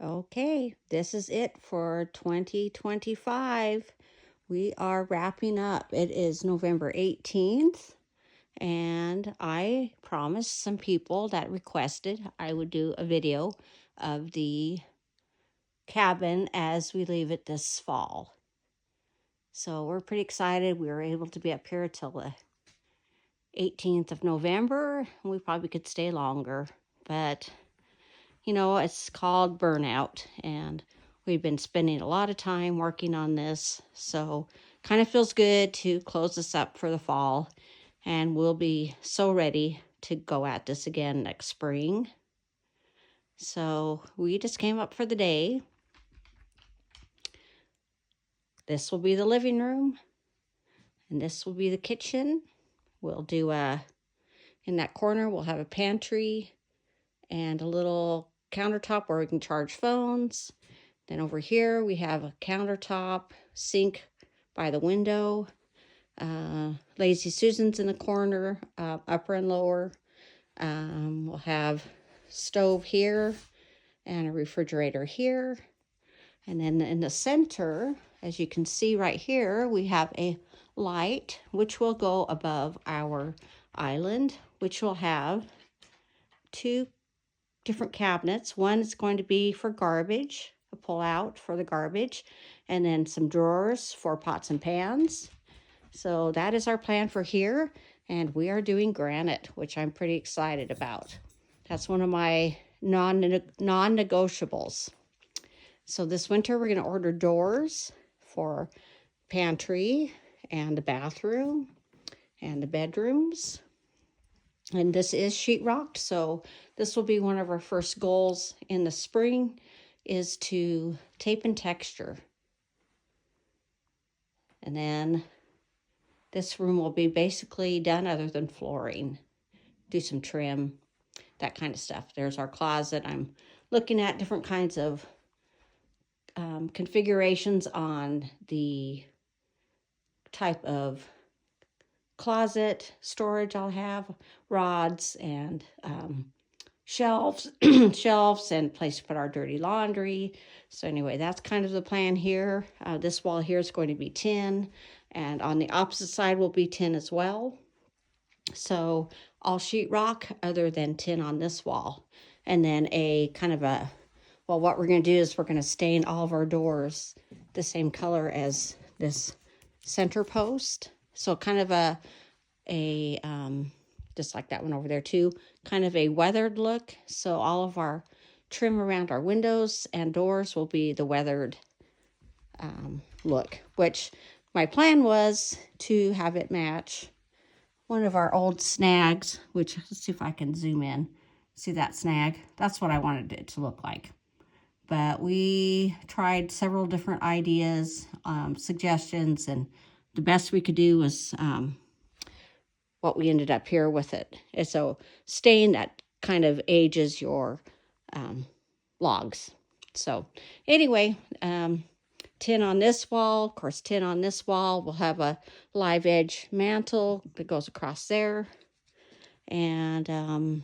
Okay, this is it for 2025. We are wrapping up. It is November 18th, and I promised some people that requested I would do a video of the cabin as we leave it this fall. So we're pretty excited. We were able to be up here till the 18th of November. We probably could stay longer, but it's called burnout, and we've been spending a lot of time working on this. So kind of feels good to close this up for the fall, and we'll be so ready to go at this again next spring. So we just came up for the day. This will be the living room, and this will be the kitchen. We'll do in that corner, we'll have a pantry and a little countertop where we can charge phones. Then over here, we have a countertop, sink by the window, Lazy Susan's in the corner, upper and lower. We'll have stove here and a refrigerator here. And then in the center, as you can see right here, we have a light, which will go above our island, which will have two different cabinets. One is going to be for garbage, a pull out for the garbage, and then some drawers for pots and pans. So that is our plan for here, and we are doing granite, which I'm pretty excited about. That's one of my non-negotiables. So this winter we're going to order doors for pantry and the bathroom and the bedrooms. And this is sheetrocked, so this will be one of our first goals in the spring, is to tape and texture. And then this room will be basically done other than flooring. Do some trim, that kind of stuff. There's our closet. I'm looking at different kinds of configurations on the type of closet storage I'll have, rods and shelves and place to put our dirty laundry. So anyway, that's kind of the plan here. This wall here is going to be tin, and on the opposite side will be tin as well. So all sheetrock other than tin on this wall. And then what we're going to do is we're going to stain all of our doors the same color as this center post. So kind of a just like that one over there too, kind of a weathered look. So all of our trim around our windows and doors will be the weathered look, which my plan was to have it match one of our old snags, which, let's see if I can zoom in. See that snag? That's what I wanted it to look like. But we tried several different ideas, suggestions, and the best we could do was what we ended up here with it. And so stain that kind of ages your logs. So anyway, tin on this wall, of course, tin on this wall. We'll have a live edge mantle that goes across there. And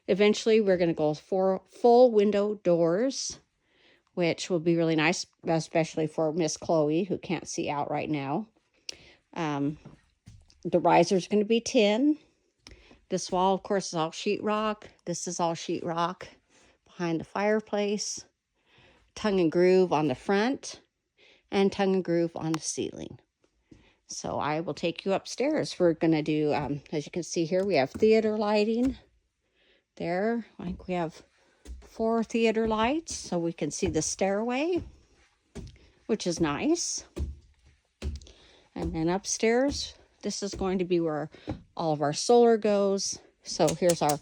eventually we're going to go for full window doors, which will be really nice, especially for Miss Chloe, who can't see out right now. The riser is going to be tin. This wall, of course, is all sheetrock. This is all sheetrock behind the fireplace. Tongue and groove on the front, and tongue and groove on the ceiling. So I will take you upstairs. We're going to do, as you can see here, we have theater lighting there. I think we have 4 theater lights so we can see the stairway, which is nice. And then upstairs, this is going to be where all of our solar goes. So here's our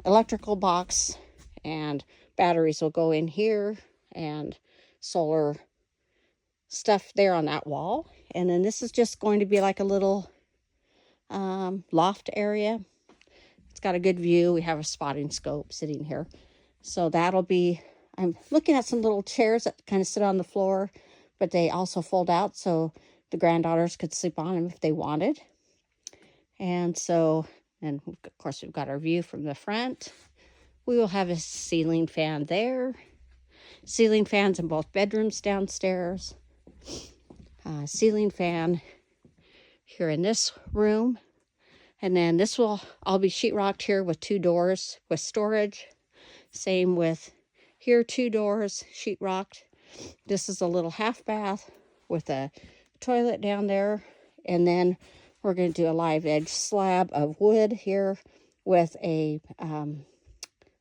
electrical box, and batteries will go in here, and solar stuff there on that wall. And then this is just going to be like a little loft area. It's got a good view. We have a spotting scope sitting here. So that'll be, I'm looking at some little chairs that kind of sit on the floor, but they also fold out so the granddaughters could sleep on them if they wanted. And so, and of course we've got our view from the front. We will have a ceiling fan there. ceiling fans in both bedrooms downstairs. Ceiling fan here in this room. And then this will all be sheetrocked here with 2 doors with storage. Same with here, 2 doors, sheetrocked. This is a little half bath with a toilet down there. And then we're going to do a live edge slab of wood here with a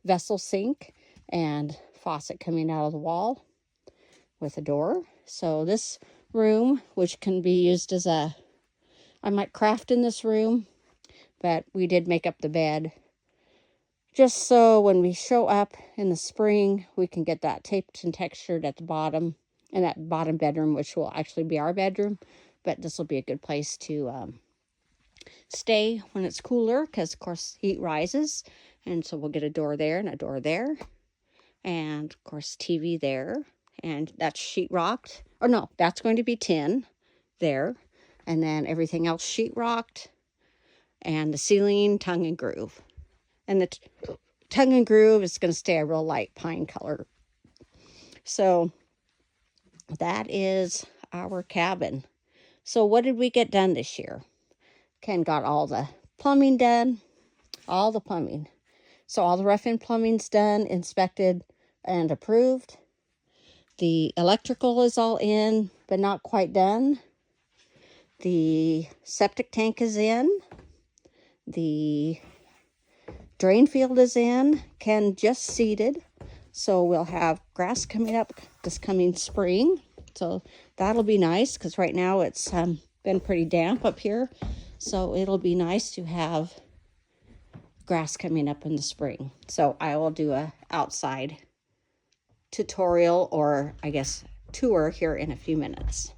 vessel sink and faucet coming out of the wall with a door. So this room, which can be used as a, I might craft in this room, but we did make up the bed just so when we show up in the spring, we can get that taped and textured at the bottom, in that bottom bedroom, which will actually be our bedroom. But this will be a good place to stay when it's cooler, because of course heat rises. And so we'll get a door there and a door there. And of course TV there. And that's sheetrocked. Or no, that's going to be tin there. And then everything else sheetrocked. And the ceiling tongue and groove. And the tongue and groove is going to stay a real light pine color. So that is our cabin. So what did we get done this year? Ken got all the plumbing done. All the plumbing. So all the rough-in plumbing's done, inspected, and approved. The electrical is all in, but not quite done. The septic tank is in. The drain field is in. Ken just seeded. So we'll have grass coming up this coming spring. So that'll be nice, because right now it's been pretty damp up here. So it'll be nice to have grass coming up in the spring. So I will do a outside tutorial, or I guess tour, here in a few minutes.